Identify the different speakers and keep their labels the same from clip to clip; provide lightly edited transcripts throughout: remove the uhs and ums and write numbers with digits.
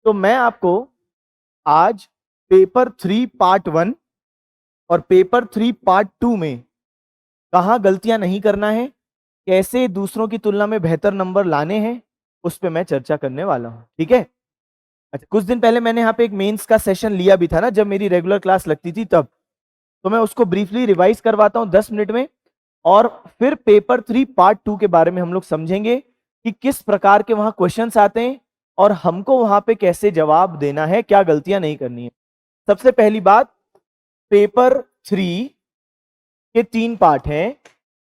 Speaker 1: तो मैं आपको आज पेपर 3 पार्ट 1 और पेपर 3 पार्ट 2 में कहाँ गलतियां नहीं करना है, कैसे दूसरों की तुलना में बेहतर नंबर लाने हैं, उस पर मैं चर्चा करने वाला हूं। ठीक है। अच्छा, कुछ दिन पहले मैंने यहाँ पे एक मेंस का सेशन लिया भी था ना, जब मेरी रेगुलर क्लास लगती थी तब। तो मैं उसको ब्रीफली रिवाइज करवाता हूं 10 मिनट में, और फिर पेपर 3 पार्ट 2 के बारे में हम लोग समझेंगे कि किस प्रकार के वहां क्वेश्चंस आते हैं और हमको वहां पे कैसे जवाब देना है, क्या गलतियां नहीं करनी है। सबसे पहली बात, पेपर 3 के 3 पार्ट हैं।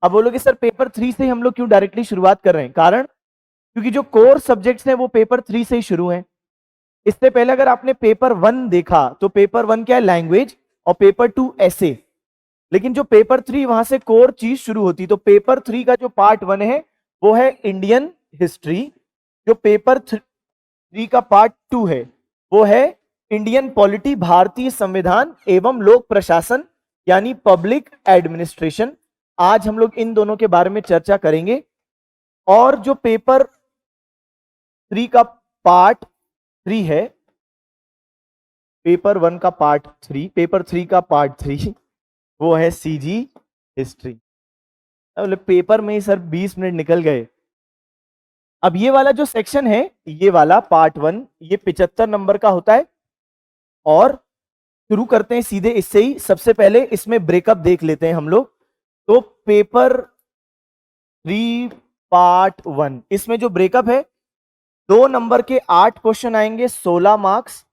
Speaker 1: अब बोलोगे सर पेपर 3 से हम लोग क्यों डायरेक्टली शुरुआत कर रहे हैं? कारण, क्योंकि जो कोर सब्जेक्ट्स हैं वो पेपर 3 से ही शुरू हैं। इससे पहले अगर आपने पेपर 1 देखा तो पेपर 1 क्या है? लैंग्वेज, और पेपर 2 ऐसे। लेकिन जो पेपर 3 वहां से कोर चीज शुरू होती, तो पेपर 3 का जो पार्ट 1 है वो है इंडियन हिस्ट्री। जो पेपर 3 का पार्ट 2 है वो है इंडियन पॉलिटी, भारतीय संविधान एवं लोक प्रशासन, यानी पब्लिक एडमिनिस्ट्रेशन। आज हम लोग इन दोनों के बारे में चर्चा करेंगे। और जो पेपर 3 का पार्ट 3 है, पेपर 1 का पार्ट 3, पेपर 3 का पार्ट 3 वो है सीजी हिस्ट्री। पेपर में ही सर 20 मिनट निकल गए। अब ये वाला जो सेक्शन है, ये वाला पार्ट 1, ये 75 नंबर का होता है। और शुरू करते हैं सीधे इससे ही। सबसे पहले इसमें ब्रेकअप देख लेते हैं हम लोग। तो पेपर 3 पार्ट 1, इसमें जो ब्रेकअप है, 2 नंबर के 8 क्वेश्चन आएंगे 16 मार्क्स,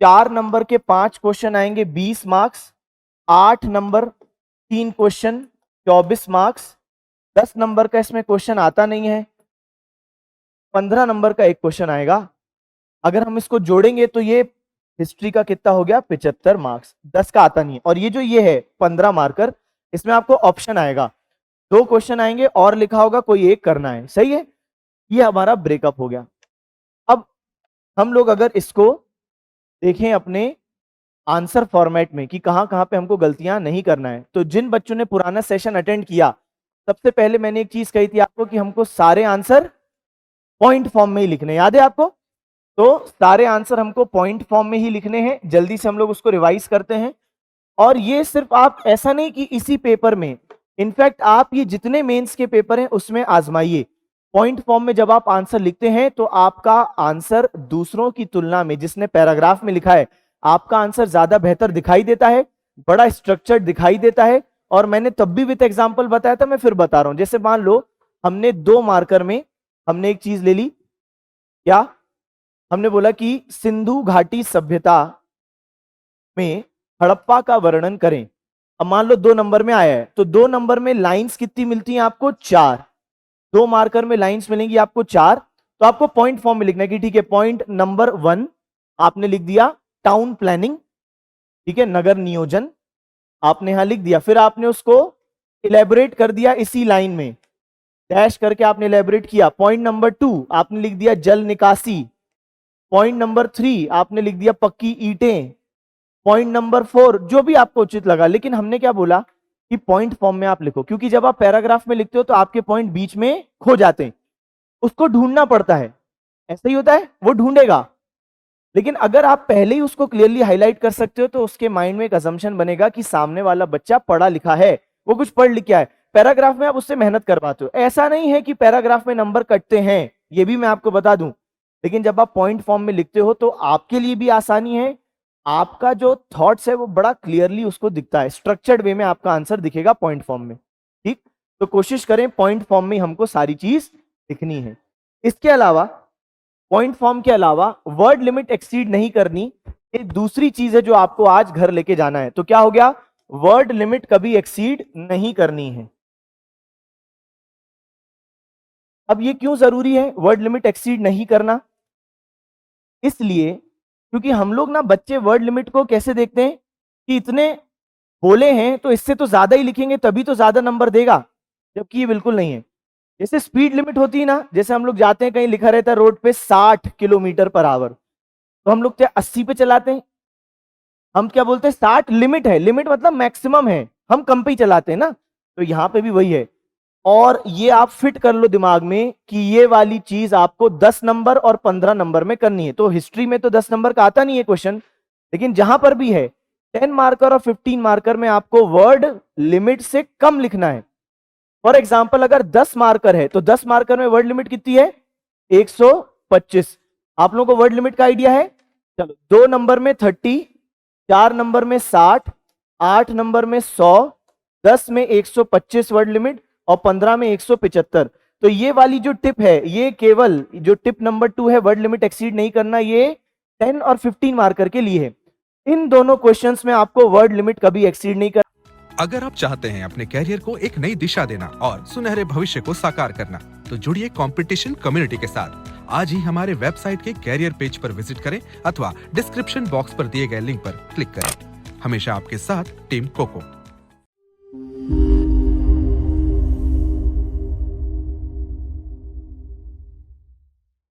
Speaker 1: 4 नंबर के 5 क्वेश्चन आएंगे 20 marks, 8 number 3 question 24 marks, 10 number का इसमें क्वेश्चन आता नहीं है, 15 नंबर का एक क्वेश्चन आएगा। अगर हम इसको जोड़ेंगे तो ये हिस्ट्री का कितना हो गया? 75 मार्क्स। 10 का आता नहीं है। और ये जो ये है 15 मार्कर, इसमें आपको ऑप्शन आएगा, 2 क्वेश्चन आएंगे और लिखा होगा कोई एक करना है। सही है। ये हमारा ब्रेकअप हो गया। अब हम लोग अगर इसको देखें अपने आंसर फॉर्मेट में कि कहां कहां पे हमको गलतियां नहीं करना है, तो जिन बच्चों ने पुराना सेशन अटेंड किया, सबसे पहले मैंने एक चीज कही थी आपको कि हमको सारे आंसर पॉइंट फॉर्म में ही लिखने, याद है आपको? तो सारे आंसर हमको पॉइंट फॉर्म में ही लिखने हैं। जल्दी से हम लोग उसको रिवाइज करते हैं। और ये सिर्फ आप ऐसा नहीं कि इसी पेपर में, इनफैक्ट आप ये जितने मेंस के पेपर हैं उसमें आजमाइए। पॉइंट फॉर्म में जब आप आंसर लिखते हैं तो आपका आंसर दूसरों की तुलना में, जिसने पैराग्राफ में लिखा है, आपका आंसर ज्यादा बेहतर दिखाई देता है, बड़ा स्ट्रक्चर्ड दिखाई देता है। और मैंने तब भी विद एग्जांपल बताया था, मैं फिर बता रहा हूं। जैसे मान लो हमने 2 मार्कर में हमने एक चीज ले ली, क्या हमने बोला कि सिंधु घाटी सभ्यता में हड़प्पा का वर्णन करें। अब मान लो 2 नंबर में आया है, तो 2 नंबर में लाइंस कितनी मिलती हैं आपको? 4। 2 मार्कर में लाइंस मिलेंगी आपको 4। तो आपको पॉइंट फॉर्म में लिखना है कि ठीक है, पॉइंट नंबर 1 आपने लिख दिया टाउन प्लानिंग, ठीक है, नगर नियोजन आपने यहां लिख दिया। फिर आपने उसको इलेबोरेट कर दिया इसी लाइन में, डैश करके आपने इलेबोरेट किया। पॉइंट नंबर 2 आपने लिख दिया जल निकासी। पॉइंट नंबर 3 आपने लिख दिया पक्की ईंटें। पॉइंट नंबर 4 जो भी आपको उचित लगा। लेकिन हमने क्या बोला कि पॉइंट फॉर्म में आप लिखो, क्योंकि जब आप पैराग्राफ में लिखते हो तो आपके पॉइंट बीच में खो जाते हैं, उसको ढूंढना पड़ता है। ऐसा ही होता है, वो ढूंढेगा। लेकिन अगर आप पहले ही उसको क्लियरली हाईलाइट कर सकते हो तो उसके माइंड में एक असम्पशन बनेगा कि सामने वाला बच्चा पढ़ा लिखा है, वो कुछ पढ़ लिख के आए। पैराग्राफ में आप उससे मेहनत करवाते हो। ऐसा नहीं है कि पैराग्राफ में नंबर कटते हैं, ये भी मैं आपको बता दूं। लेकिन जब आप पॉइंट फॉर्म में लिखते हो तो आपके लिए भी आसानी है, आपका जो थॉट्स है वो बड़ा क्लियरली उसको दिखता है, स्ट्रक्चर्ड वे में आपका आंसर दिखेगा पॉइंट फॉर्म में। ठीक, तो कोशिश करें पॉइंट फॉर्म में हमको सारी चीज लिखनी है। इसके अलावा, पॉइंट फॉर्म के अलावा वर्ड लिमिट एक्सीड नहीं करनी, एक दूसरी चीज है जो आपको आज घर लेके जाना है। तो क्या हो गया? वर्ड लिमिट कभी एक्सीड नहीं करनी है। अब ये क्यों जरूरी है वर्ड लिमिट एक्सीड नहीं करना? इसलिए क्योंकि हम लोग ना, बच्चे वर्ड लिमिट को कैसे देखते हैं कि इतने बोले हैं तो इससे तो ज्यादा ही लिखेंगे तभी तो ज्यादा नंबर देगा, जबकि ये बिल्कुल नहीं है। जैसे स्पीड लिमिट होती है ना, जैसे हम लोग जाते हैं कहीं लिखा रहता है रोड पे 60 किलोमीटर पर आवर, तो हम लोग क्या 80 पे चलाते हैं? हम क्या बोलते हैं? 60 लिमिट है, लिमिट मतलब मैक्सिमम है, हम कम पे ही चलाते हैं ना। तो यहां पे भी वही है, और ये आप फिट कर लो दिमाग में कि ये वाली चीज आपको 10 नंबर और 15 नंबर में करनी है। तो हिस्ट्री में तो 10 नंबर का आता नहीं है क्वेश्चन, लेकिन जहां पर भी है 10 मार्कर और 15 मार्कर में आपको वर्ड लिमिट से कम लिखना है। फॉर एग्जाम्पल अगर 10 मार्कर है तो 10 मार्कर में वर्ड लिमिट कितनी है? 125। आप लोगों को वर्ड लिमिट का आइडिया है? चलो 2 नंबर में 30, 4 नंबर में 60, 8 नंबर में 100, 10 में 125 वर्ड लिमिट और 15 में 175। तो ये वाली जो टिप है, ये केवल जो टिप नंबर 2 है वर्ड लिमिट एक्सीड नहीं करना, ये 10 और 15 मार्कर के लिए है। इन दोनों क्वेश्चंस में आपको वर्ड लिमिट कभी एक्सीड नहीं करना।
Speaker 2: अगर आप चाहते हैं अपने कैरियर को एक नई दिशा देना और सुनहरे भविष्य को साकार करना, तो जुड़िए कंपटीशन कम्युनिटी के साथ। आज ही हमारे वेबसाइट के कैरियर पेज पर विजिट करें अथवा डिस्क्रिप्शन बॉक्स पर दिए गए लिंक पर क्लिक करें। हमेशा आपके साथ टीम कोको।